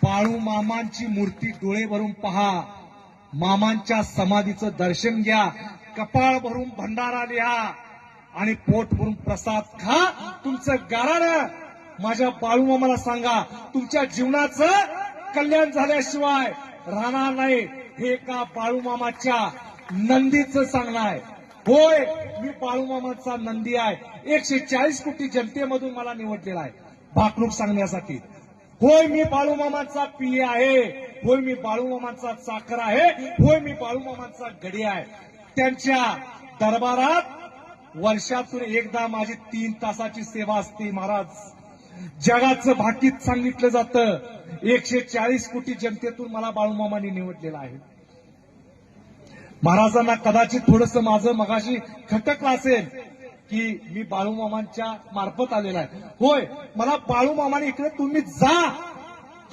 बाळू मामांची मूर्ती डोळे भरून पहा, मामांच्या समाधीचं दर्शन घ्या, कपाळ भरून भंडारा लिहा आणि पोट भरून प्रसाद खा. तुमचं गाराणं माझ्या बाळू मामाला सांगा, तुमच्या जीवनाचं कल्याण झाल्याशिवाय राहणार नाही. हे एका बाळू मामाच्या नंदीचं सांगणं आहे. होय, मी बाळू मामाचा नंदी आहे. 140 कोटी जनतेमधून मला निवडलेला आहे भाकणूक सांगण्यासाठी. होय, मी बाळू मामाचा पिये आहे. होय, मी बाळू मामाचा चाकर आहे. होय, मी बाळू मामाचा गडी आहे. त्यांच्या दरबारात वर्षातून एकदा माझी 3 तासाची सेवा असते. महाराज, जगाचं भाकीत सांगितलं जातं, 140 कोटी जनतेतून मला बाळू मामांनी निवडलेला आहे. महाराजांना कदाचित थोडंसं माझं मगाशी खटकलं असेल की मी बाळू मामांच्या मार्फत आलेला आहे. होय, मला बाळू मामाने इकडे तुम्ही जा